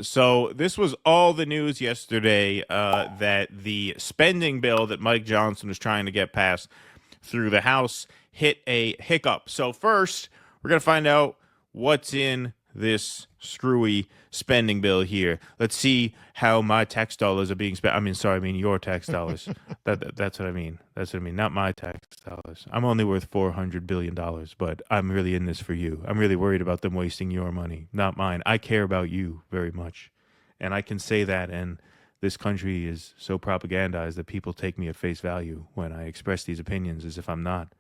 So this was all the news yesterday that the spending bill that Mike Johnson was trying to get passed through the House hit a hiccup. So first, we're going to find out what's in this screwy spending bill here. Let's see how my tax dollars are being spent. I mean your tax dollars. That's what I mean. That's what I mean. Not my tax dollars. I'm only worth $400 billion, but I'm really in this for you. I'm really worried about them wasting your money, not mine. I care about you very much, and I can say that. And this country is so propagandized that people take me at face value when I express these opinions, as if I'm not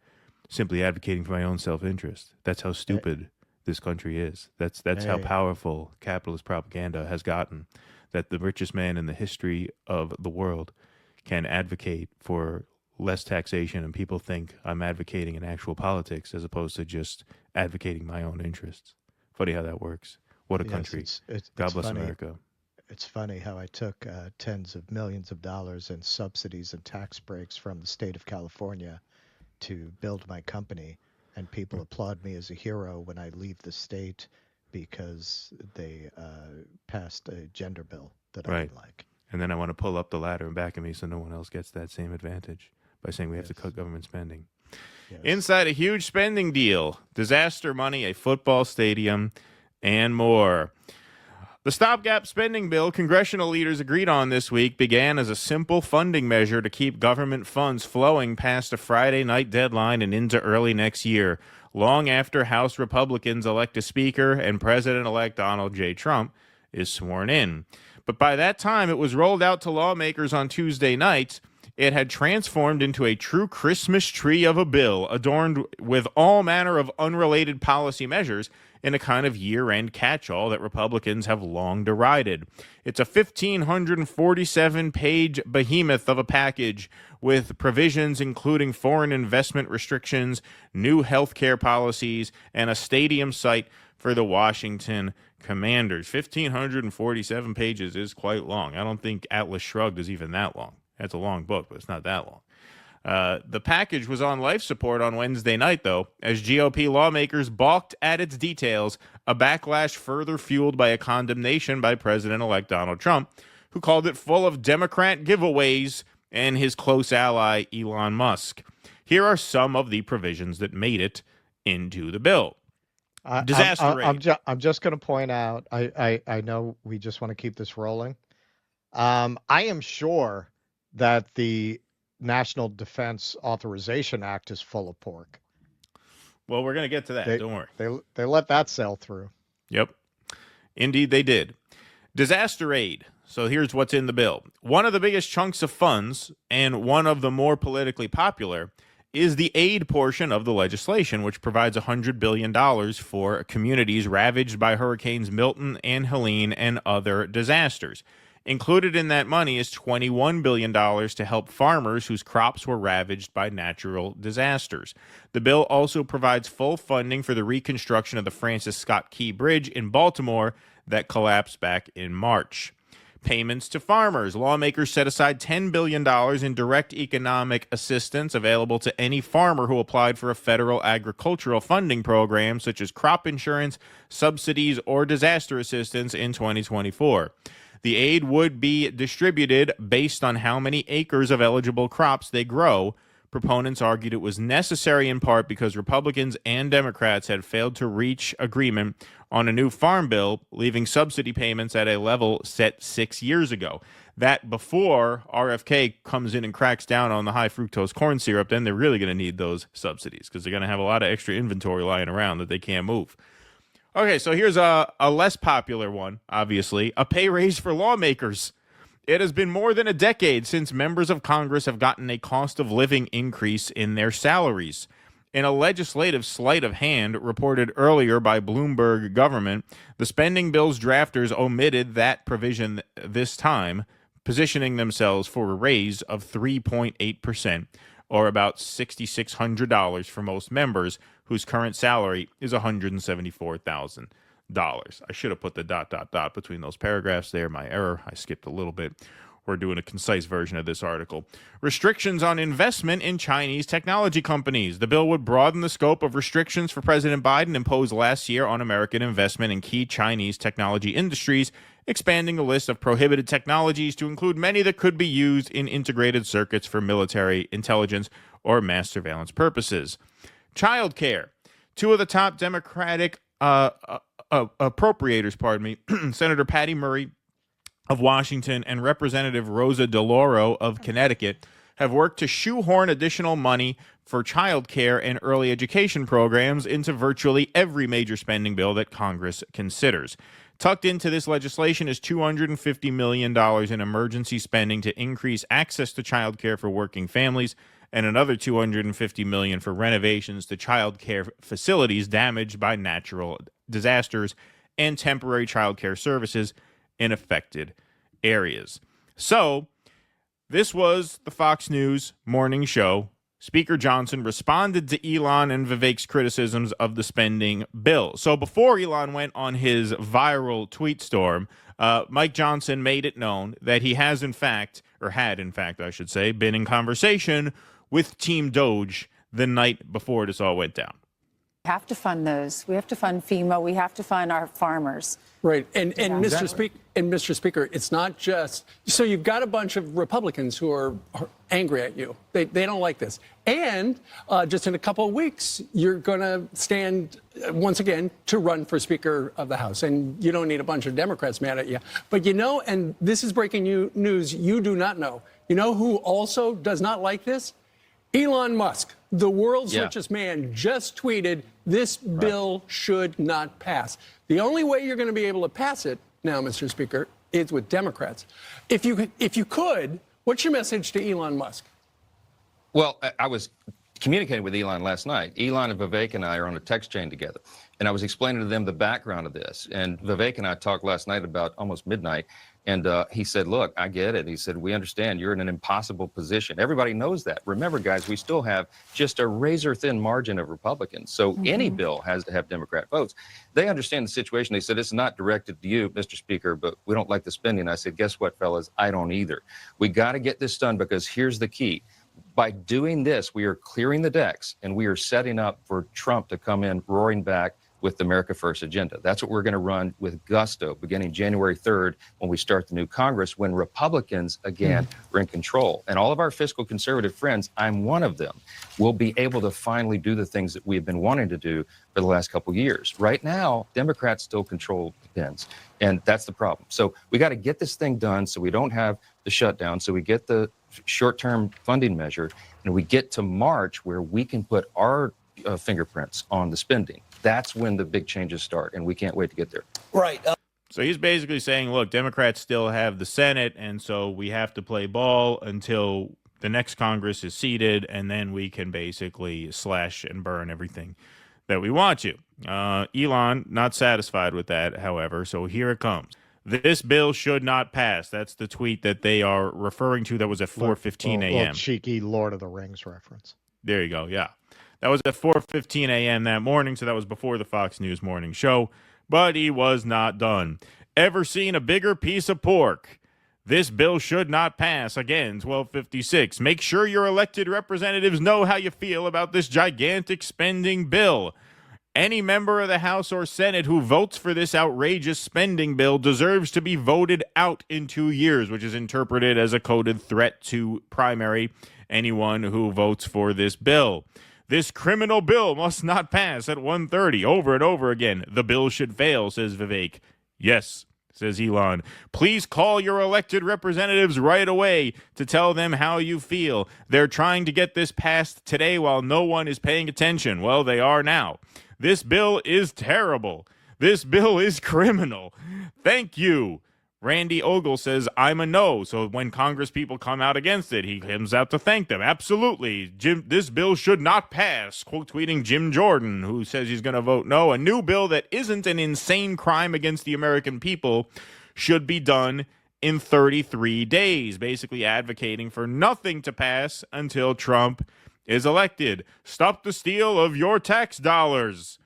simply advocating for my own self-interest. That's how stupid this country is. That's how powerful capitalist propaganda has gotten, that the richest man in the history of the world can advocate for less taxation, and people think I'm advocating in actual politics as opposed to just advocating my own interests. Funny how that works. What a country. God bless funny. America. It's funny how I took tens of millions of dollars in subsidies and tax breaks from the state of California to build my company, and people applaud me as a hero when I leave the state because they passed a gender bill that I didn't like. And then I want to pull up the ladder and back of me so no one else gets that same advantage by saying we have to cut government spending. Yes. Inside a huge spending deal, disaster money, a football stadium, and more. The stopgap spending bill congressional leaders agreed on this week began as a simple funding measure to keep government funds flowing past a Friday night deadline and into early next year, long after House Republicans elect a speaker and President-elect Donald J. Trump is sworn in. But by that time, it was rolled out to lawmakers on Tuesday night. It had transformed into a true Christmas tree of a bill, adorned with all manner of unrelated policy measures in a kind of year-end catch-all that Republicans have long derided. It's a 1,547-page behemoth of a package with provisions including foreign investment restrictions, new health care policies, and a stadium site for the Washington Commanders. 1,547 pages is quite long. I don't think Atlas Shrugged is even that long. That's a long book, but it's not that long. The package was on life support on Wednesday night, though, as GOP lawmakers balked at its details, a backlash further fueled by a condemnation by President-elect Donald Trump, who called it full of Democrat giveaways and his close ally, Elon Musk. Here are some of the provisions that made it into the bill. Disaster rate. I'm just going to point out, I know we just want to keep this rolling. I am sure that the National Defense Authorization Act is full of pork. Well, we're going to get to that. Don't worry. They let that sail through. Yep. Indeed, they did. Disaster aid. So here's what's in the bill. One of the biggest chunks of funds, and one of the more politically popular, is the aid portion of the legislation, which provides $100 billion for communities ravaged by Hurricanes Milton and Helene and other disasters. Included in that money is $21 billion to help farmers whose crops were ravaged by natural disasters. The bill also provides full funding for the reconstruction of the Francis Scott Key Bridge in Baltimore that collapsed back in March. Payments to farmers. Lawmakers set aside $10 billion in direct economic assistance available to any farmer who applied for a federal agricultural funding program, such as crop insurance, subsidies, or disaster assistance in 2024. The aid would be distributed based on how many acres of eligible crops they grow. Proponents argued it was necessary in part because Republicans and Democrats had failed to reach agreement on a new farm bill, leaving subsidy payments at a level set 6 years ago. That before RFK comes in and cracks down on the high fructose corn syrup, then they're really going to need those subsidies because they're going to have a lot of extra inventory lying around that they can't move. Okay, so here's a less popular one, obviously, a pay raise for lawmakers. It has been more than a decade since members of Congress have gotten a cost of living increase in their salaries. In a legislative sleight of hand reported earlier by Bloomberg government, the spending bill's drafters omitted that provision this time, positioning themselves for a raise of 3.8%, or about $6,600 for most members whose current salary is $174,000. I should have put the ... between those paragraphs there. My error. I skipped a little bit. We're doing a concise version of this article. Restrictions on investment in Chinese technology companies. The bill would broaden the scope of restrictions for President Biden imposed last year on American investment in key Chinese technology industries, expanding the list of prohibited technologies to include many that could be used in integrated circuits for military, intelligence, or mass surveillance purposes. Child care. Two of the top Democratic appropriators, Senator Patty Murray of Washington and Representative Rosa DeLauro of Connecticut, have worked to shoehorn additional money for child care and early education programs into virtually every major spending bill that Congress considers. Tucked into this legislation is $250 million in emergency spending to increase access to child care for working families, and another $250 million for renovations to child care facilities damaged by natural disasters and temporary child care services in affected areas. So, this was the Fox News morning show. Speaker Johnson responded to Elon and Vivek's criticisms of the spending bill. So before Elon went on his viral tweet storm, Mike Johnson made it known that he had in fact, I should say, been in conversation with Team DOGE the night before this all went down. We have to fund those. We have to fund FEMA. We have to fund our farmers. Right. And Mr. Speaker, it's not just so you've got a bunch of Republicans who are angry at you. They don't like this. And just in a couple of weeks, you're going to stand once again to run for Speaker of the House. And you don't need a bunch of Democrats mad at you. But you know, and this is breaking news you do not know. You know who also does not like this? Elon Musk, the world's richest man, just tweeted this bill should not pass. The only way you're going to be able to pass it now, Mr. Speaker, is with Democrats. If you could, what's your message to Elon Musk? Well, I was communicating with Elon last night. Elon and Vivek and I are on a text chain together, and I was explaining to them the background of this. And Vivek and I talked last night about almost midnight, and he said, look, I get it. He said, we understand you're in an impossible position. Everybody knows that. Remember, guys, we still have just a razor-thin margin of Republicans, so any bill has to have Democrat votes. They understand the situation. They said, it's not directed to you, Mr. Speaker, but we don't like the spending. I said, guess what, fellas? I don't either. We got to get this done because here's the key. By doing this, we are clearing the decks, and we are setting up for Trump to come in roaring back with the America First agenda. That's what we're going to run with gusto beginning January 3rd when we start the new Congress, when Republicans, again, are in control. And all of our fiscal conservative friends, I'm one of them, will be able to finally do the things that we've been wanting to do for the last couple of years. Right now, Democrats still control the pens, and that's the problem. So we got to get this thing done so we don't have the shutdown, so we get the short-term funding measure, and we get to March where we can put our fingerprints on the spending. That's when the big changes start, and we can't wait to get there. Right. So he's basically saying, look, Democrats still have the Senate, and so we have to play ball until the next Congress is seated, and then we can basically slash and burn everything that we want to. Elon, not satisfied with that, however, so here it comes. This bill should not pass. That's the tweet that they are referring to that was at 4:15 a.m. Little cheeky Lord of the Rings reference. There you go, yeah. That was at 4:15 a.m. that morning, so that was before the Fox News morning show. But he was not done. Ever seen a bigger piece of pork? This bill should not pass. Again, 12:56. Make sure your elected representatives know how you feel about this gigantic spending bill. Any member of the House or Senate who votes for this outrageous spending bill deserves to be voted out in 2 years, which is interpreted as a coded threat to primary anyone who votes for this bill. This criminal bill must not pass at 1:30. Over and over again. The bill should fail, says Vivek. Yes, says Elon. Please call your elected representatives right away to tell them how you feel. They're trying to get this passed today while no one is paying attention. Well, they are now. This bill is terrible. This bill is criminal. Thank you. Randy Ogle says, I'm a no. So when Congress people come out against it, he comes out to thank them. Absolutely. This bill should not pass. Quote tweeting Jim Jordan, who says he's going to vote no. A new bill that isn't an insane crime against the American people should be done in 33 days, basically advocating for nothing to pass until Trump is elected. Stop the steal of your tax dollars.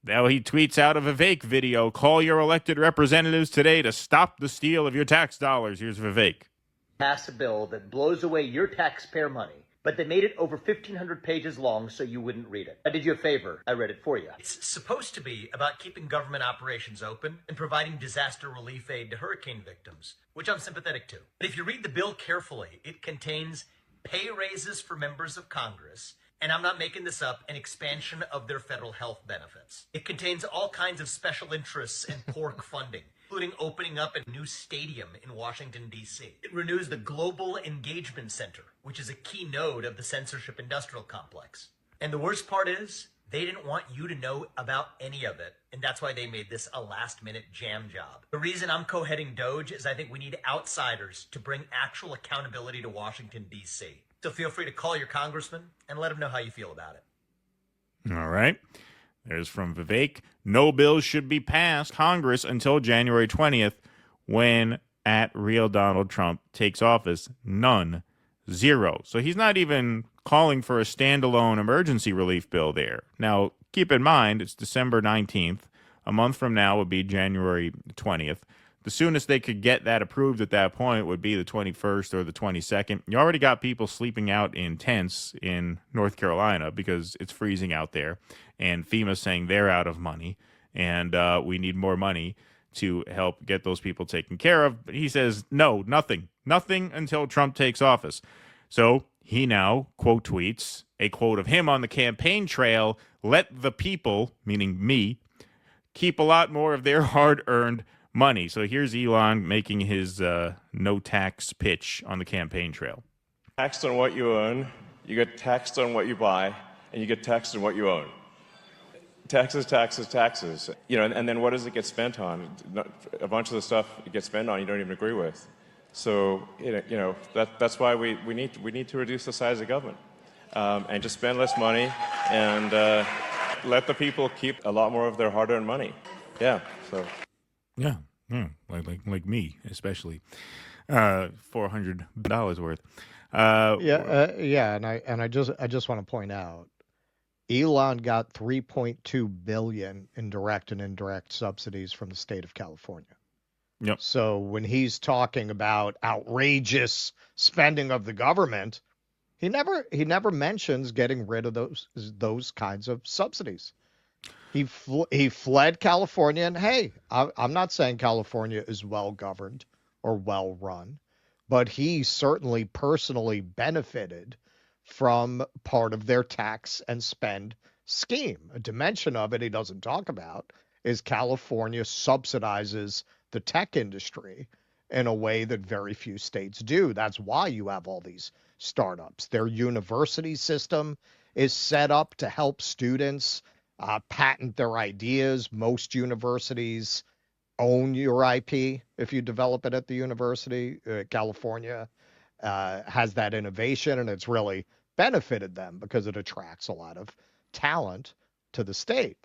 Now he tweets out a Vivek video. Call your elected representatives today to stop the steal of your tax dollars. Here's Vivek. Pass a bill that blows away your taxpayer money, but they made it over 1,500 pages long so you wouldn't read it. I did you a favor. I read it for you. It's supposed to be about keeping government operations open and providing disaster relief aid to hurricane victims, which I'm sympathetic to. But if you read the bill carefully, it contains pay raises for members of Congress, and I'm not making this up, an expansion of their federal health benefits. It contains all kinds of special interests and pork funding, including opening up a new stadium in Washington, D.C. It renews the Global Engagement Center, which is a key node of the censorship industrial complex. And the worst part is, they didn't want you to know about any of it, and that's why they made this a last-minute jam job. The reason I'm co-heading DOGE is I think we need outsiders to bring actual accountability to Washington, D.C. So feel free to call your congressman and let him know how you feel about it. All right. There's from Vivek. No bills should be passed Congress until January 20th, when at real Donald Trump takes office. None. Zero. So he's not even calling for a standalone emergency relief bill there. Now, keep in mind, it's December 19th. A month from now would be January 20th. The soonest they could get that approved at that point would be the 21st or the 22nd. You already got people sleeping out in tents in North Carolina because it's freezing out there. And FEMA's saying they're out of money. And we need more money to help get those people taken care of. But he says, no, nothing. Nothing until Trump takes office. So he now, quote, tweets a quote of him on the campaign trail, let the people, meaning me, keep a lot more of their hard-earned money. So here's Elon making his no tax pitch on the campaign trail. Taxed on what you own, you get taxed on what you buy, and you get taxed on what you own. Taxes, taxes, taxes. You know, and then what does it get spent on? A bunch of the stuff it gets spent on you don't even agree with. So that's why we need to reduce the size of government and just spend less money and let the people keep a lot more of their hard-earned money. Yeah. So. Yeah, like me, especially $400 worth. And I just want to point out, Elon got $3.2 billion in direct and indirect subsidies from the state of California. Yep. So when he's talking about outrageous spending of the government, he never mentions getting rid of those kinds of subsidies. He fled California, and hey, I'm not saying California is well governed or well run, but he certainly personally benefited from part of their tax and spend scheme. A dimension of it he doesn't talk about is California subsidizes the tech industry in a way that very few states do. That's why you have all these startups. Their university system is set up to help students patent their ideas. Most universities own your IP if you develop it at the university. California has that innovation, and it's really benefited them because it attracts a lot of talent to the state.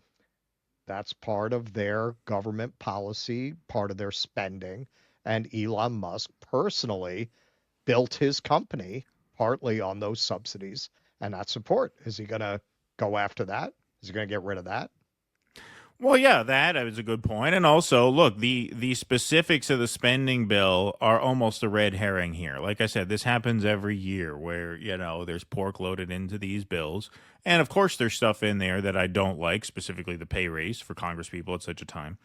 That's part of their government policy, part of their spending. And Elon Musk personally built his company partly on those subsidies and that support. Is he going to go after that? Is he going to get rid of that? Well, yeah, that is a good point. And also, look, the specifics of the spending bill are almost a red herring here. Like I said, this happens every year where, there's pork loaded into these bills. And, of course, there's stuff in there that I don't like, specifically the pay raise for congresspeople at such a time.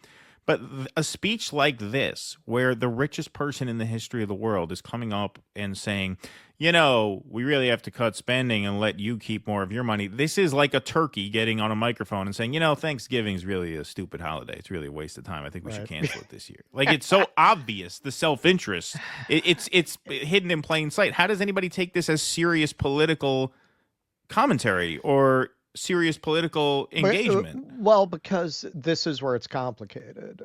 But a speech like this, where the richest person in the history of the world is coming up and saying, we really have to cut spending and let you keep more of your money. This is like a turkey getting on a microphone and saying, Thanksgiving is really a stupid holiday. It's really a waste of time. I think we should cancel it this year. Like, it's so obvious, the self-interest. It's hidden in plain sight. How does anybody take this as serious political commentary or serious political engagement? Well, because this is where it's complicated.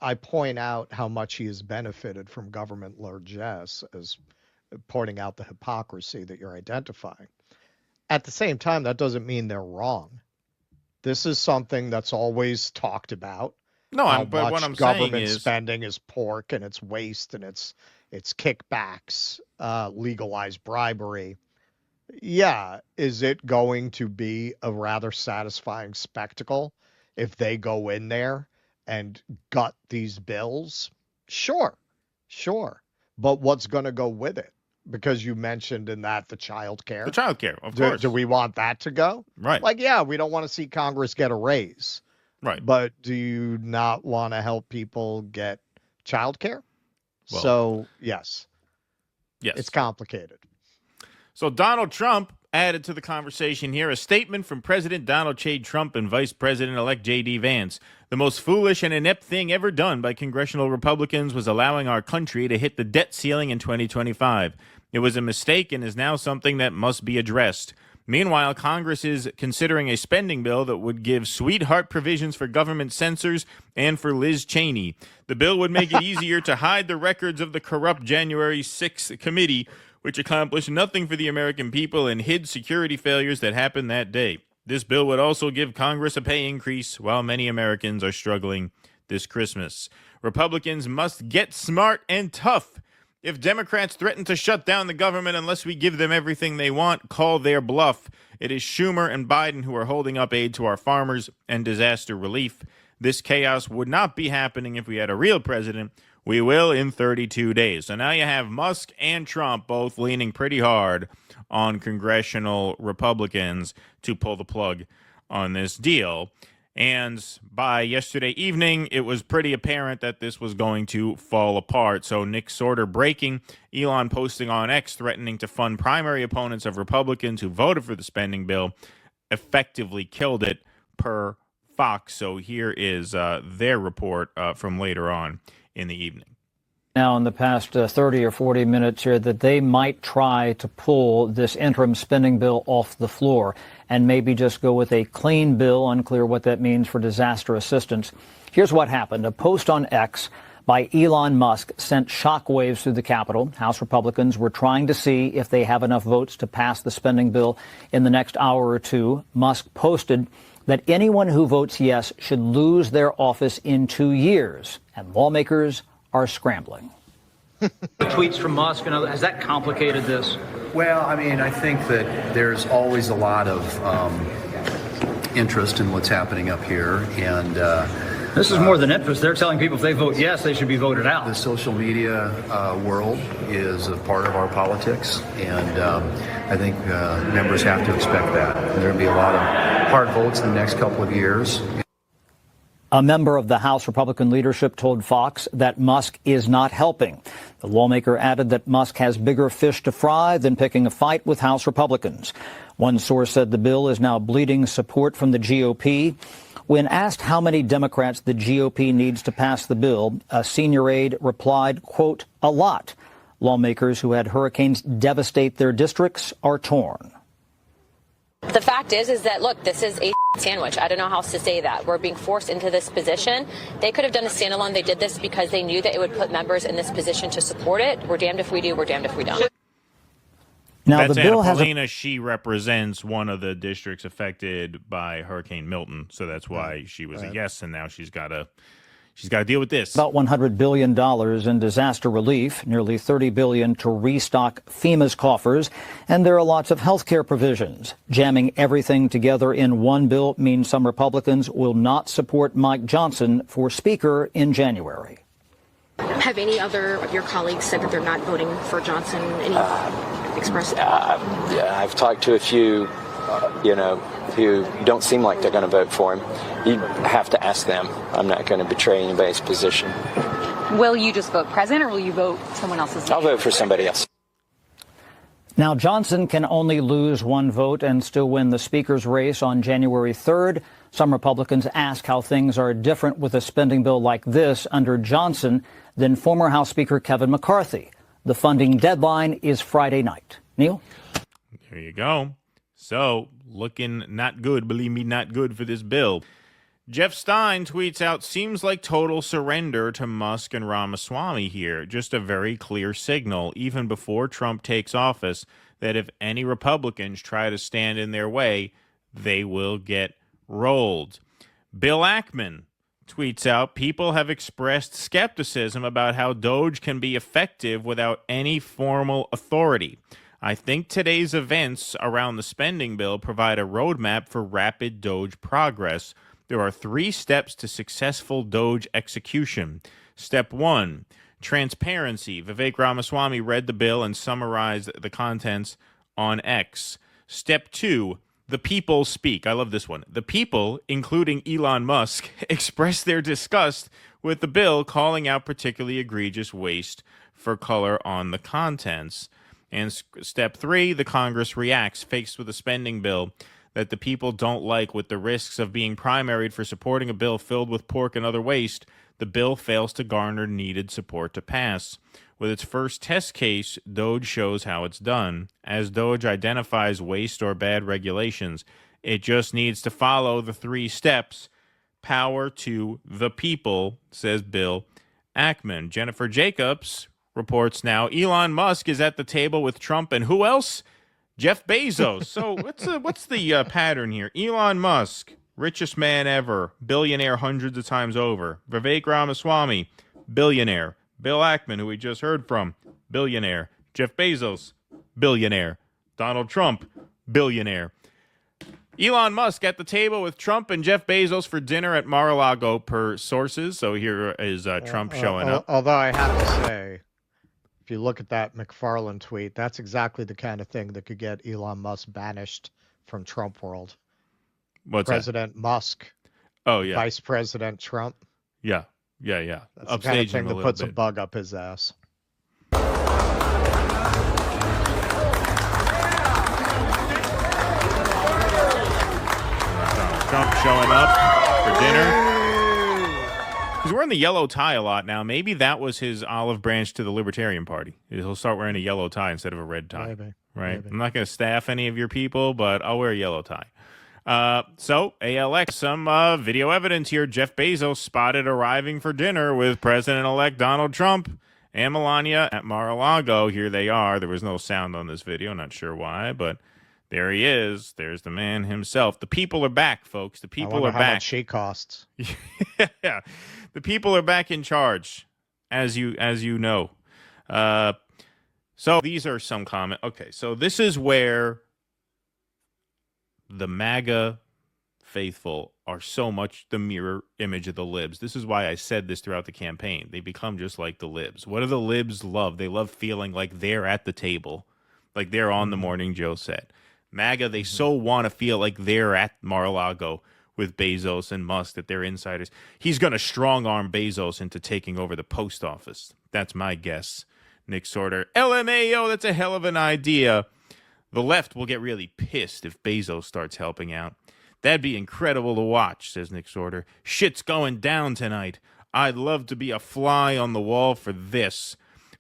I point out how much he has benefited from government largesse as pointing out the hypocrisy that you're identifying. At the same time, that doesn't mean they're wrong. This is something that's always talked about. No, but what I'm government saying is spending is pork and it's waste and it's kickbacks, legalized bribery. Yeah, is it going to be a rather satisfying spectacle if they go in there and gut these bills, sure. But what's going to go with it? Because you mentioned in that the child care. The child care, of course. Do we want that to go? Right. Like, yeah, we don't want to see Congress get a raise. Right. But do you not want to help people get child care? Well, So, yes. Yes. It's complicated. So Donald Trump added to the conversation here a statement from President Donald J. Trump and Vice President-elect J.D. Vance. The most foolish and inept thing ever done by congressional Republicans was allowing our country to hit the debt ceiling in 2025. It was a mistake and is now something that must be addressed. Meanwhile, Congress is considering a spending bill that would give sweetheart provisions for government censors and for Liz Cheney. The bill would make it easier to hide the records of the corrupt January 6th committee, which accomplished nothing for the American people and hid security failures that happened that day. This bill would also give Congress a pay increase while many Americans are struggling this Christmas. Republicans must get smart and tough. If Democrats threaten to shut down the government unless we give them everything they want, call their bluff. It is Schumer and Biden who are holding up aid to our farmers and disaster relief. This chaos would not be happening if we had a real president. We will in 32 days. So now you have Musk and Trump both leaning pretty hard on congressional Republicans to pull the plug on this deal. And by yesterday evening, it was pretty apparent that this was going to fall apart. So Nick Sorter breaking, Elon posting on X threatening to fund primary opponents of Republicans who voted for the spending bill, effectively killed it per Fox. So here is their report from later on in the evening. Now, in the past 30 or 40 minutes here, that they might try to pull this interim spending bill off the floor and maybe just go with a clean bill. Unclear what that means for disaster assistance. Here's what happened. A post on X by Elon Musk sent shockwaves through the Capitol. House Republicans were trying to see if they have enough votes to pass the spending bill in the next hour or two. Musk posted that anyone who votes yes should lose their office in 2 years, and lawmakers are scrambling. Tweets from Musk and others, has that complicated this? Well, I mean, I think that there's always a lot of interest in what's happening up here, and This is more than interest. They're telling people if they vote yes, they should be voted out. the social media world is a part of our politics, and I think members have to expect that. There will be a lot of hard votes in the next couple of years. A member of the House Republican leadership told Fox that Musk is not helping. The lawmaker added that Musk has bigger fish to fry than picking a fight with House Republicans. One source said the bill is now bleeding support from the GOP. When asked how many Democrats the GOP needs to pass the bill, a senior aide replied, quote, a lot. Lawmakers who had hurricanes devastate their districts are torn. The fact is that, look, this is a sandwich. I don't know how else to say that. We're being forced into this position. They could have done a standalone. They did this because they knew that it would put members in this position to support it. We're damned if we do. We're damned if we don't. Now, That's the bill Anna has Paulina. She represents one of the districts affected by Hurricane Milton, so that's why she was a yes, and now she's got to deal with this. About $100 billion in disaster relief, nearly $30 billion to restock FEMA's coffers, and there are lots of health care provisions. Jamming everything together in one bill means some Republicans will not support Mike Johnson for Speaker in January. Have any other of your colleagues said that they're not voting for Johnson? Any expressed? Yeah, I've talked to a few, who don't seem like they're going to vote for him. You have to ask them. I'm not going to betray anybody's position. Will you just vote president, or will you vote someone else's name? I'll vote for somebody else. Now, Johnson can only lose one vote and still win the Speaker's race on January 3rd. Some Republicans ask how things are different with a spending bill like this under Johnson than former House Speaker Kevin McCarthy. The funding deadline is Friday night. Neil? There you go. So, looking not good, believe me, not good for this bill. Jeff Stein tweets out, seems like total surrender to Musk and Ramaswamy here. Just a very clear signal, even before Trump takes office, that if any Republicans try to stand in their way, they will get rolled. Bill Ackman tweets out, people have expressed skepticism about how DOGE can be effective without any formal authority. I think today's events around the spending bill provide a roadmap for rapid DOGE progress. There are 3 steps to successful DOGE execution. Step 1, transparency. Vivek Ramaswamy read the bill and summarized the contents on X. Step 2, the people speak. I love this one. The people, including Elon Musk, expressed their disgust with the bill, calling out particularly egregious waste for color on the contents. And step 3, the Congress reacts, faced with a spending bill that the people don't like with the risks of being primaried for supporting a bill filled with pork and other waste. The bill fails to garner needed support to pass. With its first test case, DOGE shows how it's done. As DOGE identifies waste or bad regulations, it just needs to follow the 3 steps. Power to the people, says Bill Ackman. Jennifer Jacobs reports now Elon Musk is at the table with Trump and who else? Jeff Bezos. So what's the pattern here? Elon Musk, richest man ever, billionaire hundreds of times over. Vivek Ramaswamy, billionaire. Bill Ackman, who we just heard from, billionaire. Jeff Bezos, billionaire. Donald Trump, billionaire. Elon Musk at the table with Trump and Jeff Bezos for dinner at Mar-a-Lago per sources. So here is Trump showing up. Although I have to say, if you look at that McFarlane tweet, that's exactly the kind of thing that could get Elon Musk banished from Trump world. What's President Musk. Oh, yeah. Vice President Trump. Yeah. That's the kind of thing that puts a bug up his ass. Trump showing up for dinner. He's wearing the yellow tie a lot now. Maybe that was his olive branch to the Libertarian Party. He'll start wearing a yellow tie instead of a red tie. Maybe. Right? Maybe. I'm not going to staff any of your people, but I'll wear a yellow tie. So, ALX, some video evidence here. Jeff Bezos spotted arriving for dinner with President-elect Donald Trump and Melania at Mar-a-Lago. Here they are. There was no sound on this video. Not sure why, but there he is. There's the man himself. The people are back, folks. The people are how back. Much she costs. Yeah, the people are back in charge, as you know. So these are some comment. Okay, so this is where the MAGA faithful are so much the mirror image of the libs. This is why I said this throughout the campaign. They become just like the libs. What do the libs love? They love feeling like they're at the table, like they're on the Morning Joe set. MAGA, they so want to feel like they're at Mar-a-Lago with Bezos and Musk, that they're insiders. He's going to strong-arm Bezos into taking over the post office. That's my guess. Nick Sorter, LMAO, that's a hell of an idea. The left will get really pissed if Bezos starts helping out. That'd be incredible to watch, says Nick Sorter. Shit's going down tonight. I'd love to be a fly on the wall for this.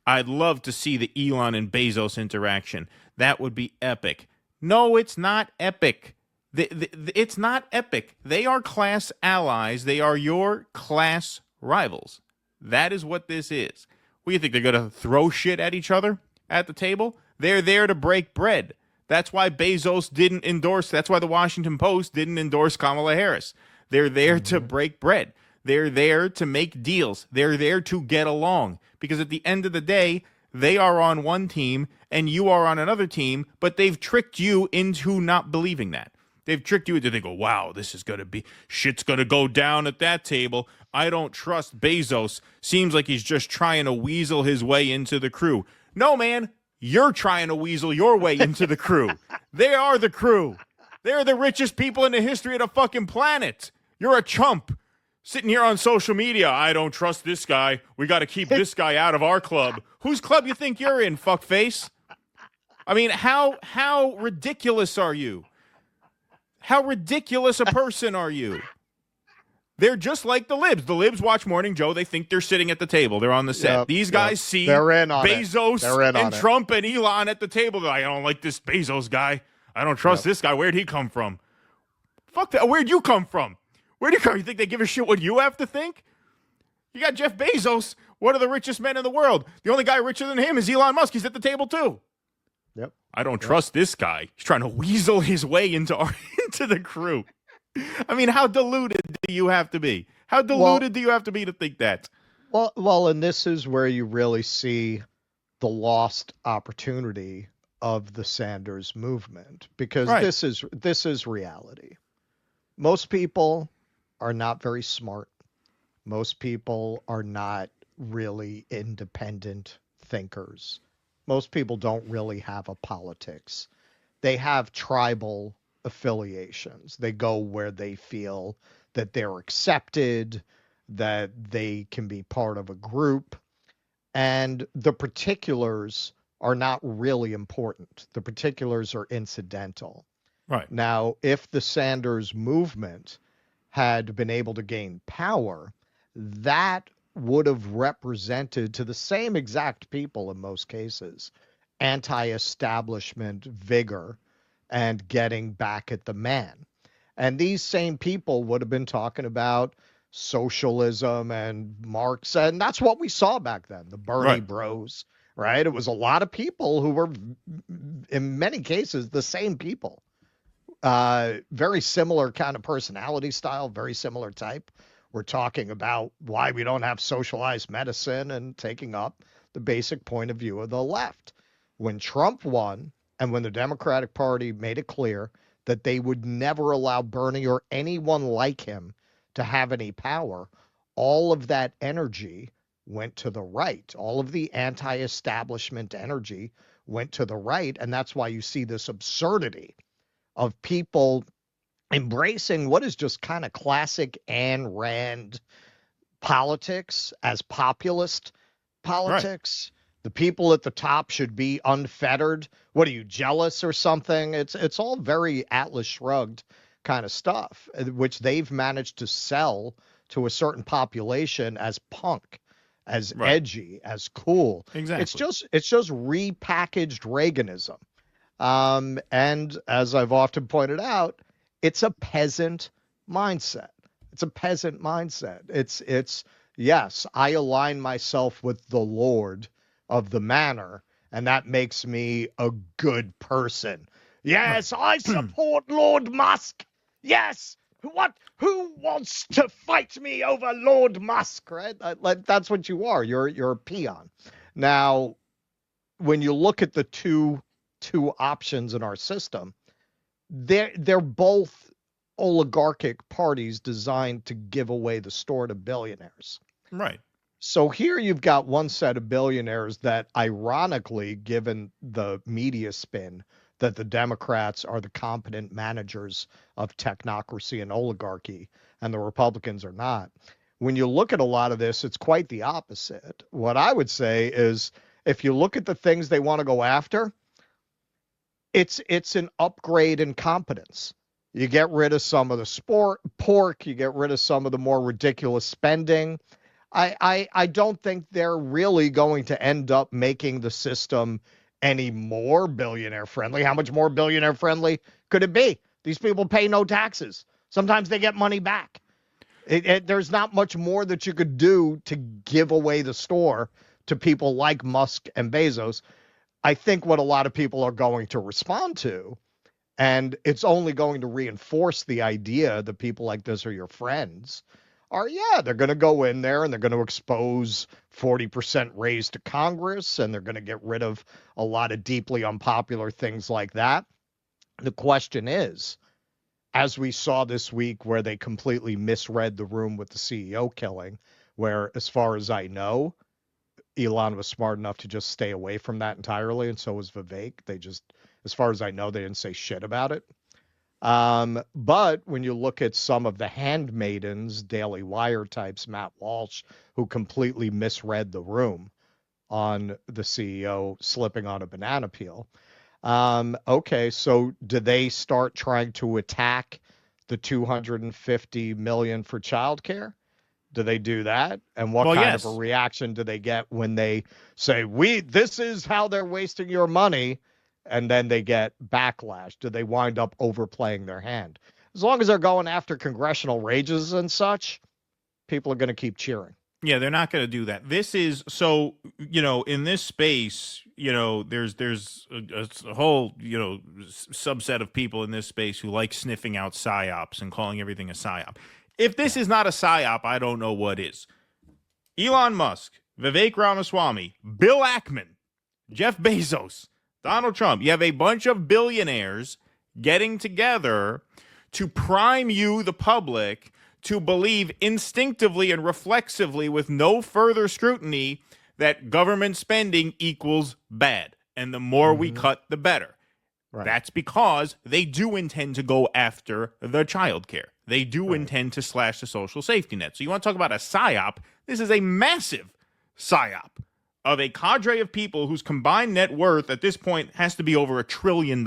I'd love to see the Elon and Bezos interaction. That would be epic. No, it's not epic. It's not epic. They are class allies. They are your class rivals. That is what this is. What do you think? They're going to throw shit at each other at the table? They're there to break bread. That's why Bezos didn't endorse. That's why the Washington Post didn't endorse Kamala Harris. They're there to break bread. They're there to make deals. They're there to get along. Because at the end of the day, they are on one team and you are on another team, but they've tricked you into not believing that. They've tricked you into thinking, wow, this is going to be, shit's going to go down at that table. I don't trust Bezos. Seems like he's just trying to weasel his way into the crew. No, man. You're trying to weasel your way into the crew. They are the crew. They're the richest people in the history of the fucking planet. You're a chump sitting here on social media. I don't trust this guy. We got to keep this guy out of our club. Whose club you think you're in, fuckface? I mean, how ridiculous are you? How ridiculous a person are you? They're just like the libs. The libs watch Morning Joe. They think they're sitting at the table. They're on the set. These guys see Bezos and Trump and Elon at the table. They're like, I don't like this Bezos guy. I don't trust this guy. Where'd he come from? Fuck that. Where'd you come from? Where'd you come? You think they give a shit what you have to think? You got Jeff Bezos, one of the richest men in the world. The only guy richer than him is Elon Musk. He's at the table too. Yep. I don't trust this guy. He's trying to weasel his way into the crew. I mean, how deluded do you have to be? How deluded do you have to be to think that? Well, and this is where you really see the lost opportunity of the Sanders movement, because this is reality. Most people are not very smart. Most people are not really independent thinkers. Most people don't really have a politics. They have tribal affiliations. They go where they feel that they're accepted, that they can be part of a group, and the particulars are not really important. The particulars are incidental. Right. Now, if the Sanders movement had been able to gain power, that would have represented to the same exact people in most cases anti-establishment vigor and getting back at the man. And these same people would have been talking about socialism and Marx, and that's what we saw back then, the Bernie bros, right? It was a lot of people who were, in many cases, the same people. Very similar kind of personality style, very similar type. We're talking about why we don't have socialized medicine and taking up the basic point of view of the left. When Trump won and when the Democratic Party made it clear that they would never allow Bernie or anyone like him to have any power, all of that energy went to the right. All of the anti-establishment energy went to the right. And that's why you see this absurdity of people embracing what is just kind of classic Ayn Rand politics as populist politics. Right. The people at the top should be unfettered. What are you, jealous or something? It's all very Atlas Shrugged kind of stuff, which they've managed to sell to a certain population as punk, as edgy, as cool. Exactly. It's just repackaged Reaganism. And as I've often pointed out, it's a peasant mindset. It's a peasant mindset. It's yes, I align myself with the Lord of the manor, and that makes me a good person. Yes, I support Lord Musk. Yes. Who wants to fight me over Lord Musk, right? That's what you are. You're a peon. Now, when you look at the two options in our system, they're both oligarchic parties designed to give away the store to billionaires. Right. So here you've got one set of billionaires that, ironically, given the media spin that the Democrats are the competent managers of technocracy and oligarchy, and the Republicans are not. When you look at a lot of this, it's quite the opposite. What I would say is, if you look at the things they want to go after, it's an upgrade in competence. You get rid of some of the pork, you get rid of some of the more ridiculous spending. I don't think they're really going to end up making the system any more billionaire friendly. How much more billionaire friendly could it be? These people pay no taxes. Sometimes they get money back. There's not much more that you could do to give away the store to people like Musk and Bezos. I think what a lot of people are going to respond to, and it's only going to reinforce the idea that people like this are your friends, they're going to go in there and they're going to expose 40% raise to Congress, and they're going to get rid of a lot of deeply unpopular things like that. The question is, as we saw this week where they completely misread the room with the CEO killing, where, as far as I know, Elon was smart enough to just stay away from that entirely, and so was Vivek. They just, as far as I know, they didn't say shit about it. But when you look at some of the handmaidens, Daily Wire types, Matt Walsh, who completely misread the room on the CEO slipping on a banana peel. Okay, so do they start trying to attack the $250 million for childcare? Do they do that? And what kind of a reaction do they get when they say, this is how they're wasting your money? And then they get backlash. Do they wind up overplaying their hand? As long as they're going after congressional rages and such, people are going to keep cheering. Yeah, they're not going to do that. This is so, in this space, there's a whole, subset of people in this space who like sniffing out psyops and calling everything a psyop. If this is not a psyop, I don't know what is. Elon Musk, Vivek Ramaswamy, Bill Ackman, Jeff Bezos, Donald Trump. You have a bunch of billionaires getting together to prime you, the public, to believe instinctively and reflexively with no further scrutiny that government spending equals bad. And the more we cut, the better. Right. That's because they do intend to go after the child care. They do intend to slash the social safety net. So you want to talk about a psyop? This is a massive psyop of a cadre of people whose combined net worth at this point has to be over $1 trillion.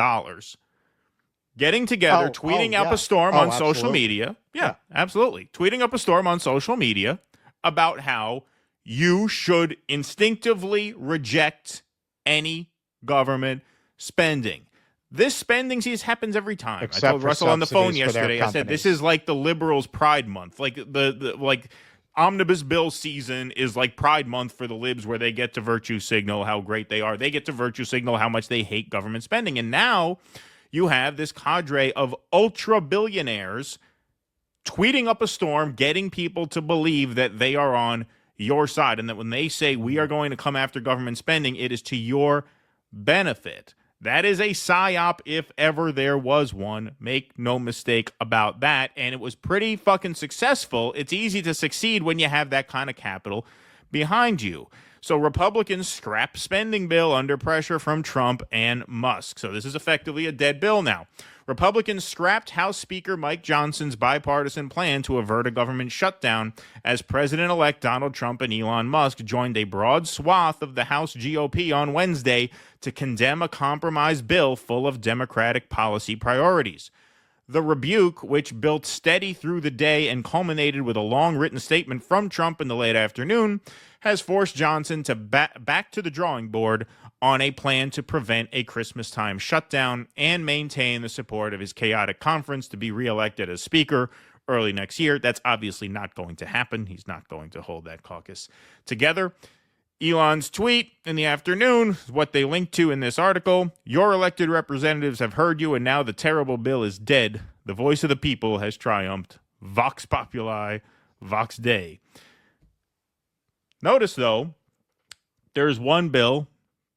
Getting together, tweeting up a storm on social media. Yeah, absolutely. Tweeting up a storm on social media about how you should instinctively reject any government spending. This spending season happens every time. Except I told for Russell on the phone subsidies for their yesterday. I said this companies. is like the liberals' Pride Month. Like the omnibus bill season is like Pride Month for the libs, where they get to virtue signal how great they are. They get to virtue signal how much they hate government spending. And now you have this cadre of ultra billionaires tweeting up a storm, getting people to believe that they are on your side, and that when they say we are going to come after government spending, it is to your benefit. That is a psyop if ever there was one. Make no mistake about that. And it was pretty fucking successful. It's easy to succeed when you have that kind of capital behind you. So Republicans scrap spending bill under pressure from Trump and Musk. So this is effectively a dead bill now. Republicans scrapped House Speaker Mike Johnson's bipartisan plan to avert a government shutdown as President-elect Donald Trump and Elon Musk joined a broad swath of the House GOP on Wednesday to condemn a compromise bill full of Democratic policy priorities. The rebuke, which built steady through the day and culminated with a long written statement from Trump in the late afternoon, has forced Johnson to back to the drawing board on a plan to prevent a Christmas-time shutdown and maintain the support of his chaotic conference to be reelected as Speaker early next year. That's obviously not going to happen. He's not going to hold that caucus together. Elon's tweet in the afternoon is what they linked to in this article. Your elected representatives have heard you, and now the terrible bill is dead. The voice of the people has triumphed. Vox populi, vox dei. Notice, though, there's one bill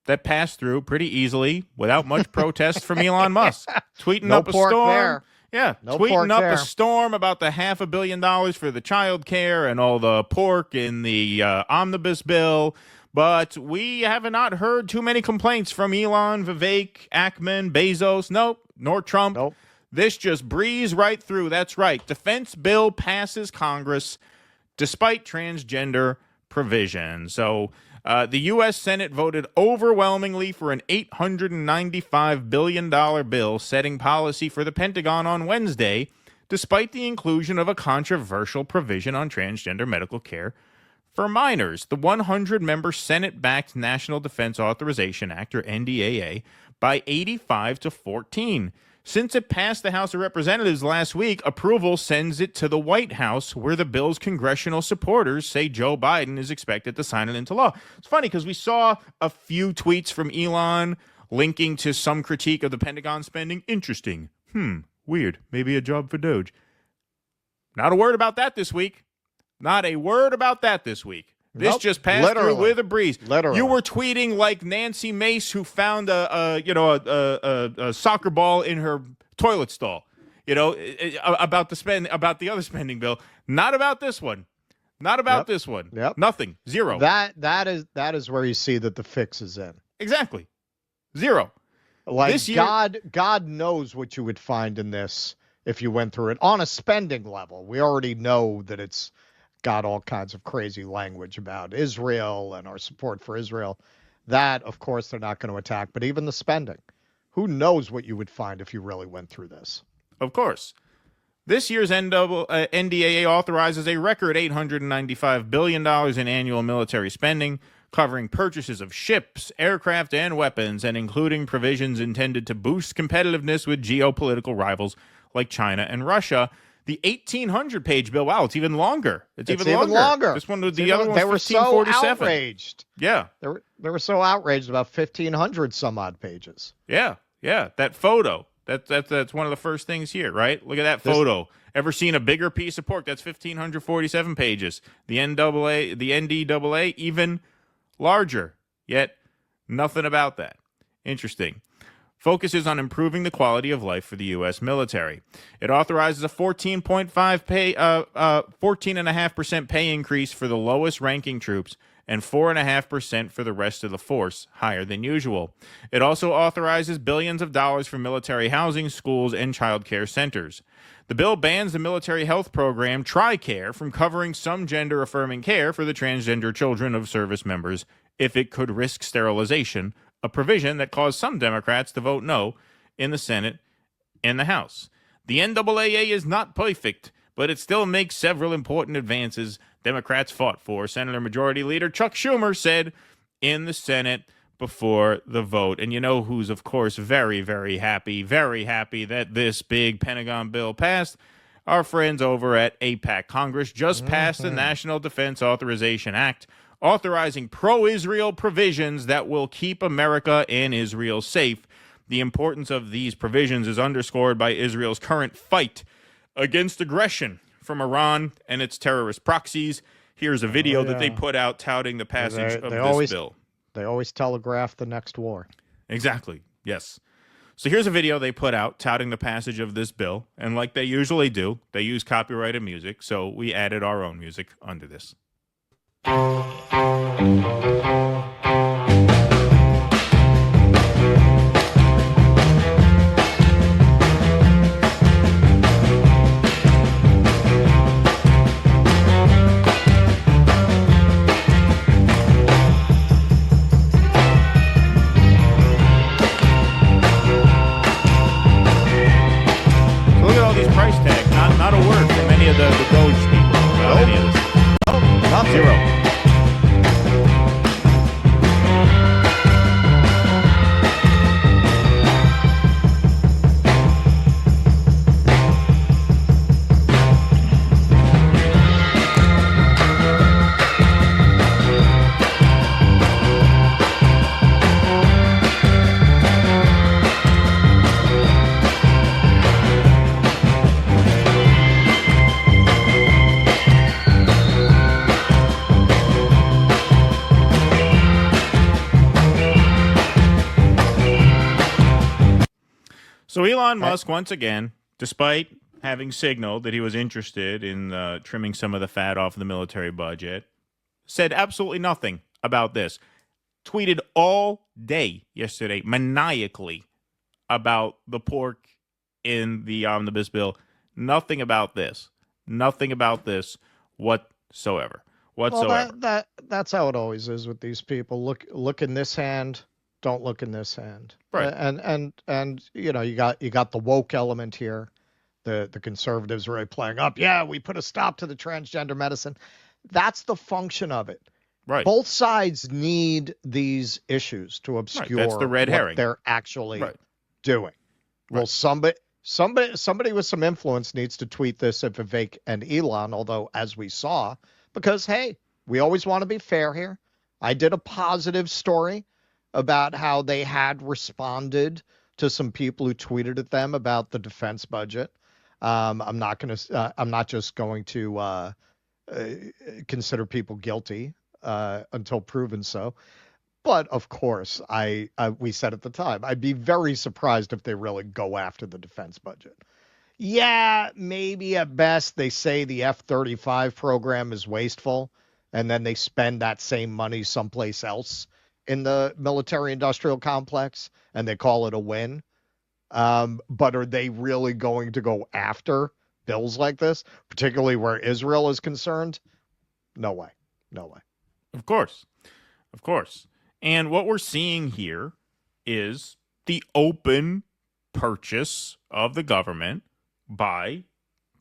that passed through pretty easily without much protest from Elon Musk. Tweeting up a storm. There. Yeah, No tweeting pork up there. a storm about the $500 million for the child care and all the pork in the omnibus bill. But we have not heard too many complaints from Elon, Vivek, Ackman, Bezos. Nope, nor Trump. Nope. This just breezed right through. That's right. Defense bill passes Congress despite transgender provision. So the U.S. Senate voted overwhelmingly for an $895 billion bill setting policy for the Pentagon on Wednesday, despite the inclusion of a controversial provision on transgender medical care for minors. The 100-member Senate-backed National Defense Authorization Act, or NDAA, by 85-14. Since it passed the House of Representatives last week, approval sends it to the White House, where the bill's congressional supporters say Joe Biden is expected to sign it into law. It's funny because we saw a few tweets from Elon linking to some critique of the Pentagon spending. Interesting. Weird. Maybe a job for DOGE. Not a word about that this week. Not a word about that this week. This Nope. just passed through Literally. with a breeze. Literally. You were tweeting like Nancy Mace, who found a soccer ball in her toilet stall. About the other spending bill. Not about this one. Not about this one. Yep. Nothing. Zero. That is where you see that the fix is in. Exactly. Zero. Like This year- God knows what you would find in this if you went through it on a spending level. We already know that it's got all kinds of crazy language about Israel and our support for Israel. That, of course, they're not going to attack. But even the spending, who knows what you would find if you really went through this? Of course. This year's NDAA authorizes a record $895 billion in annual military spending, covering purchases of ships, aircraft, and weapons, and including provisions intended to boost competitiveness with geopolitical rivals like China and Russia. The 1,800-page bill, wow, it's even longer. It's even longer. This one, the other one, they was were so 1,547. outraged. Yeah. They were so outraged about 1,500 some odd pages. Yeah. That photo. That's one of the first things here, right? Look at that photo. Ever seen a bigger piece of pork? That's 1,547 pages. The NDAA, even larger. Yet nothing about that. Interesting. focuses on improving the quality of life for the U.S. military. It authorizes a 14.5% pay increase for the lowest ranking troops and 4.5% for the rest of the force, higher than usual. It also authorizes billions of dollars for military housing, schools, and child care centers. The bill bans the military health program TRICARE from covering some gender-affirming care for the transgender children of service members if it could risk sterilization, a provision that caused some Democrats to vote no in the Senate and the House. The NAAA is not perfect, but it still makes several important advances Democrats fought for, Senator Majority Leader Chuck Schumer said in the Senate before the vote. And you know who's, of course, very, very happy that this big Pentagon bill passed? Our friends over at AIPAC. Congress just passed the National Defense Authorization Act, authorizing pro-Israel provisions that will keep America and Israel safe. The importance of these provisions is underscored by Israel's current fight against aggression from Iran and its terrorist proxies. Here's a video that they put out touting the passage of this bill. They always telegraph the next war. Exactly, yes. So here's a video they put out touting the passage of this bill. And like they usually do, they use copyrighted music. So we added our own music under this. Price tag, not a word from any of the DOGE people about any of this. Not Zero. So Elon Musk, once again, despite having signaled that he was interested in trimming some of the fat off of the military budget, said absolutely nothing about this. Tweeted all day yesterday maniacally about the pork in the omnibus bill. Nothing about this. Nothing about this whatsoever. Well, that's how it always is with these people. Look in this hand. Don't look in this hand. Right. And you know, you got the woke element here. The conservatives are really playing up. Yeah, we put a stop to the transgender medicine. That's the function of it. Right. Both sides need these issues to obscure That's the red herring. what they're actually doing. Well, somebody with some influence needs to tweet this at Vivek and Elon, although as we saw, because hey, we always want to be fair here. I did a positive story about how they had responded to some people who tweeted at them about the defense budget. I'm not just going to consider people guilty until proven so. But of course, we said at the time, I'd be very surprised if they really go after the defense budget. Yeah, maybe at best they say the F-35 program is wasteful, and then they spend that same money someplace else in the military-industrial complex, and they call it a win. But are they really going to go after bills like this, particularly where Israel is concerned? No way. No way. Of course. Of course. And what we're seeing here is the open purchase of the government by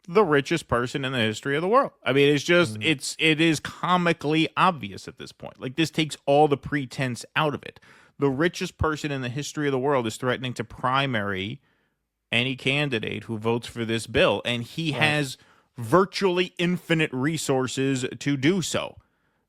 the richest person in the history of the world. I mean, it's just, it is comically obvious at this point. Like, this takes all the pretense out of it. The richest person in the history of the world is threatening to primary any candidate who votes for this bill, and he has virtually infinite resources to do so.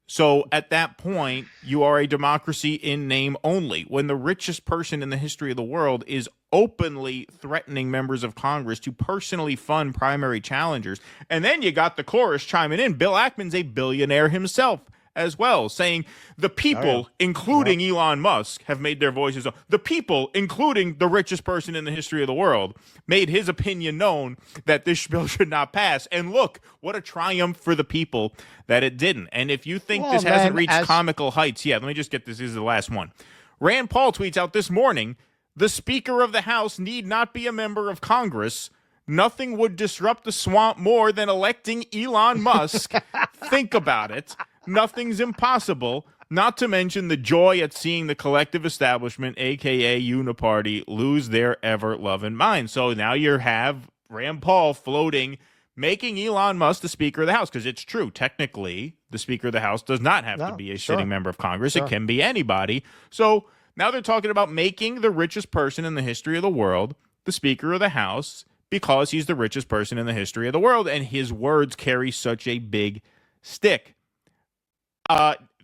So at that point, you are a democracy in name only. When the richest person in the history of the world is openly threatening members of Congress to personally fund primary challengers, and then you got the chorus chiming in. Bill Ackman's a billionaire himself. as well, saying the people, including Elon Musk, have made their voices known. The people, including the richest person in the history of the world, made his opinion known that this bill should not pass. And look, what a triumph for the people that it didn't. And if you think this hasn't reached comical heights, let me just get this. This is the last one. Rand Paul tweets out this morning, the Speaker of the House need not be a member of Congress. Nothing would disrupt the swamp more than electing Elon Musk. Think about it. Nothing's impossible, not to mention the joy at seeing the collective establishment, a.k.a. Uniparty, lose their ever-loving mind. So now you have Rand Paul floating, making Elon Musk the Speaker of the House, because it's true. Technically, the Speaker of the House does not have to be a sitting member of Congress. It can be anybody. So now they're talking about making the richest person in the history of the world the Speaker of the House, because he's the richest person in the history of the world, and his words carry such a big stick.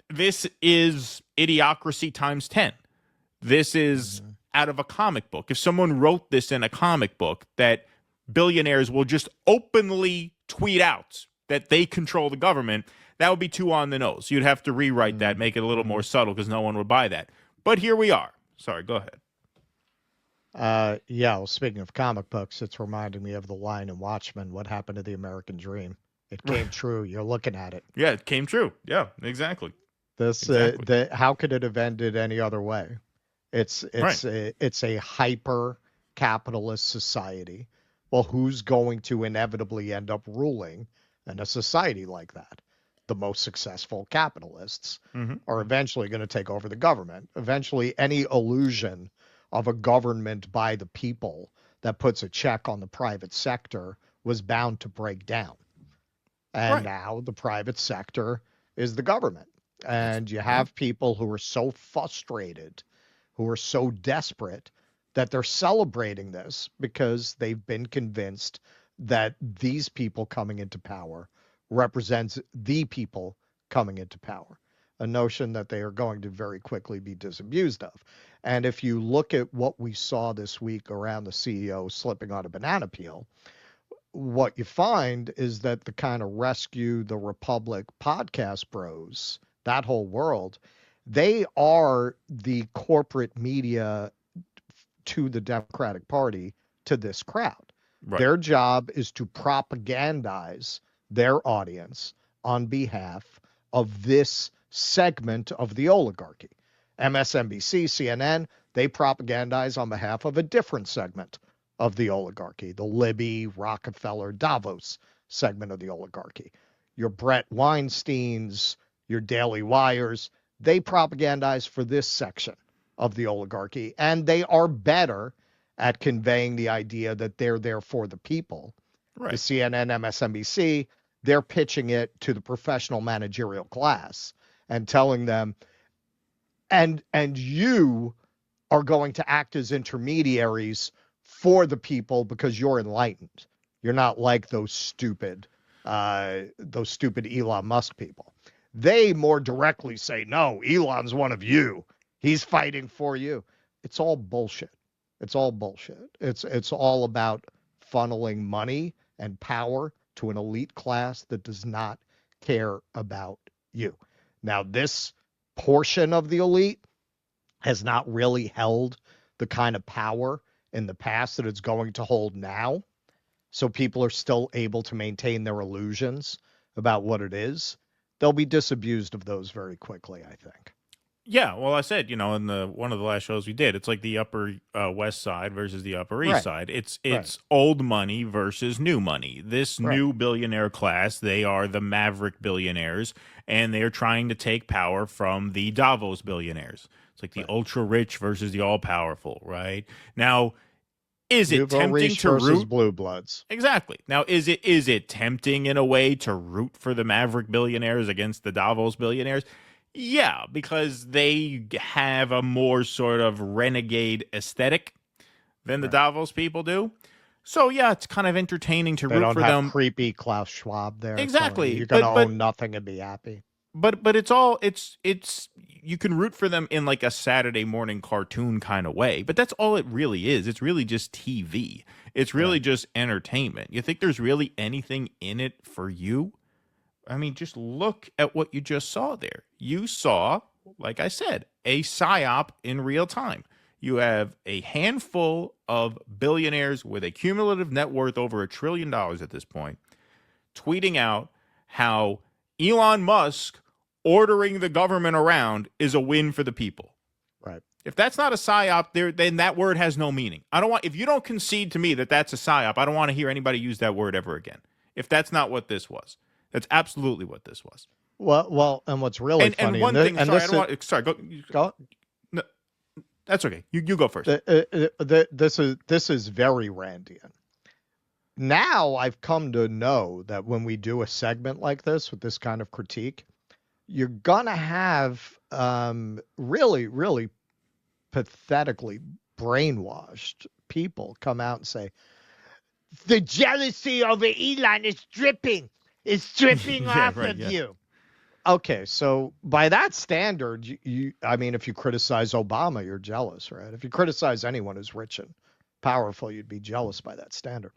This is idiocracy times 10. This is out of a comic book. If someone wrote this in a comic book, that billionaires will just openly tweet out that they control the government, that would be too on the nose. You'd have to rewrite that, make it a little more subtle, because no one would buy that. But here we are. Sorry, go ahead. Well, speaking of comic books, it's reminding me of the line in Watchmen, what happened to the American dream? It came true. You're looking at it. Yeah, it came true. Yeah, exactly. How could it have ended any other way? It's a hyper capitalist society. Well, who's going to inevitably end up ruling in a society like that? The most successful capitalists are eventually going to take over the government. Eventually, any illusion of a government by the people that puts a check on the private sector was bound to break down. And now the private sector is the government. And you have people who are so frustrated, who are so desperate, that they're celebrating this because they've been convinced that these people coming into power represents the people coming into power, a notion that they are going to very quickly be disabused of. And if you look at what we saw this week around the CEO slipping on a banana peel, what you find is that the kind of Rescue the Republic podcast bros, that whole world, they are the corporate media to the Democratic Party, to this crowd. Their job is to propagandize their audience on behalf of this segment of the oligarchy. MSNBC, CNN, they propagandize on behalf of a different segment of the oligarchy, the Libby, Rockefeller, Davos segment of the oligarchy. Your Brett Weinsteins, your Daily Wires, they propagandize for this section of the oligarchy, and they are better at conveying the idea that they're there for the people. The CNN, MSNBC, they're pitching it to the professional managerial class and telling them, and you are going to act as intermediaries for the people because you're enlightened. You're not like those stupid Elon Musk people. They more directly say, no, Elon's one of you. He's fighting for you. It's all bullshit. It's all bullshit. It's all about funneling money and power to an elite class that does not care about you. Now, this portion of the elite has not really held the kind of power in the past that it's going to hold now. So people are still able to maintain their illusions about what it is. They'll be disabused of those very quickly, I think. Yeah, well, I said, in one of the last shows we did, it's like the Upper West Side versus the Upper East Side. It's old money versus new money. This new billionaire class, they are the maverick billionaires, and they're trying to take power from the Davos billionaires. It's like the ultra rich versus the all powerful, right? Now, is it tempting to root blue bloods? Exactly. Now, is it tempting in a way to root for the maverick billionaires against the Davos billionaires? Yeah, because they have a more sort of renegade aesthetic than the Davos people do. So yeah, it's kind of entertaining to root for them. Creepy Klaus Schwab there. Exactly. You're going to own nothing and be happy. But it's you can root for them in like a Saturday morning cartoon kind of way. But that's all it really is. It's really just TV. It's really just entertainment. You think there's really anything in it for you? I mean, just look at what you just saw there. You saw, like I said, a psyop in real time. You have a handful of billionaires with a cumulative net worth over $1 trillion at this point, tweeting out how Elon Musk ordering the government around is a win for the people. Right. If that's not a psyop, then that word has no meaning. If you don't concede to me that that's a psyop, I don't want to hear anybody use that word ever again. If that's not what this was, that's absolutely what this was. Well, and what's really funny, and one thing, sorry, go. No, that's okay. You go first. This is very Randian. Now I've come to know that when we do a segment like this with this kind of critique, you're gonna have really, really pathetically brainwashed people come out and say, the jealousy over Elon is dripping. It's dripping off of you. Okay, so by that standard, I mean, if you criticize Obama, you're jealous, right? If you criticize anyone who's rich and powerful, you'd be jealous by that standard.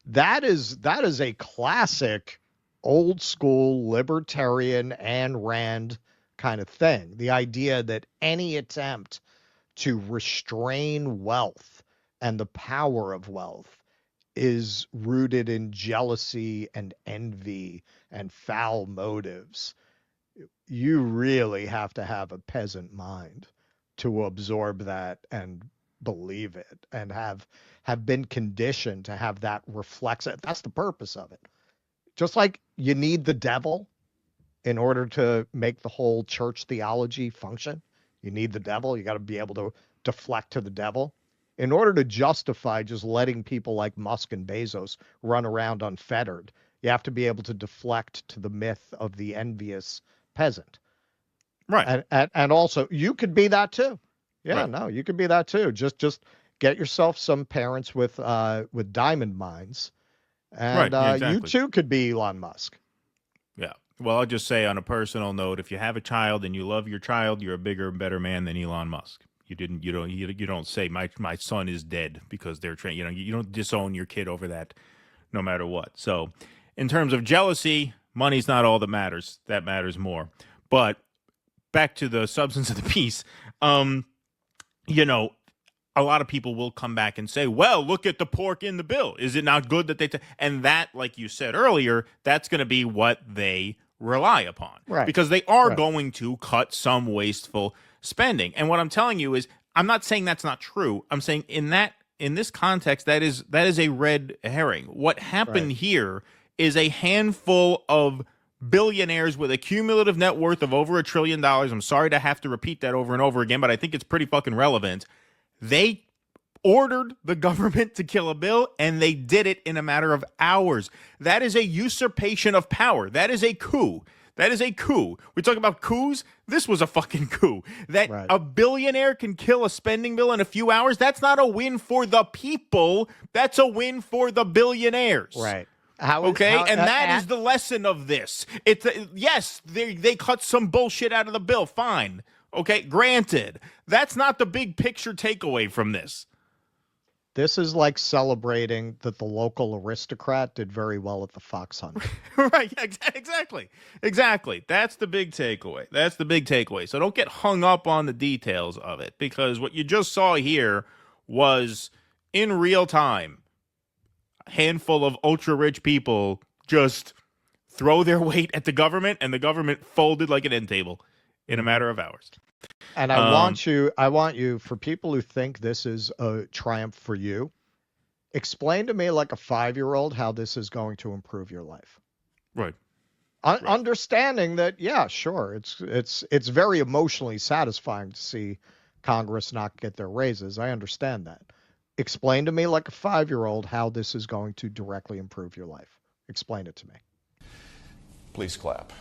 That is a classic old school libertarian Ayn Rand kind of thing. The idea that any attempt to restrain wealth and the power of wealth is rooted in jealousy and envy and foul motives. You really have to have a peasant mind to absorb that and believe it and have been conditioned to have that reflex. That's the purpose of it. Just like you need the devil in order to make the whole church theology function. You need the devil. You got to be able to deflect to the devil. In order to justify just letting people like Musk and Bezos run around unfettered, you have to be able to deflect to the myth of the envious peasant. Right. And also, you could be that too. Yeah, Right. no, you could be that too. Just get yourself some parents with diamond mines, and exactly. you too could be Elon Musk. Yeah. Well, I'll just say on a personal note, if you have a child and you love your child, you're a bigger and better man than Elon Musk. You don't say my son is dead because they're trained. You don't disown your kid over that, no matter what. So, in terms of jealousy, money's not all that matters. That matters more. But back to the substance of the piece, a lot of people will come back and say, well, look at the pork in the bill. Is it not good that they and that, like you said earlier, that's going to be what they rely upon. Right. Because they are going to cut some wasteful spending. And what I'm telling you is, I'm not saying that's not true. I'm saying in this context, that is a red herring. What happened here is a handful of billionaires with a cumulative net worth of over $1 trillion. I'm sorry to have to repeat that over and over again, but I think it's pretty fucking relevant. They ordered the government to kill a bill, and they did it in a matter of hours. That is a usurpation of power. That is a coup. That is a coup. We talk about coups. This was a fucking coup. That a billionaire can kill a spending bill in a few hours, that's not a win for the people. That's a win for the billionaires. Right. That is the lesson of this. Yes, they cut some bullshit out of the bill. Fine. Okay, granted. That's not the big picture takeaway from this. This is like celebrating that the local aristocrat did very well at the fox hunt. Right, exactly. That's the big takeaway. So don't get hung up on the details of it, because what you just saw here was, in real time, a handful of ultra-rich people just throw their weight at the government, and the government folded like an end table in a matter of hours. And I want you, for people who think this is a triumph for you, explain to me like a 5-year-old how this is going to improve your life. Right. Understanding that, yeah, sure, it's very emotionally satisfying to see Congress not get their raises. I understand that. Explain to me like a 5-year-old how this is going to directly improve your life. Explain it to me. Please clap.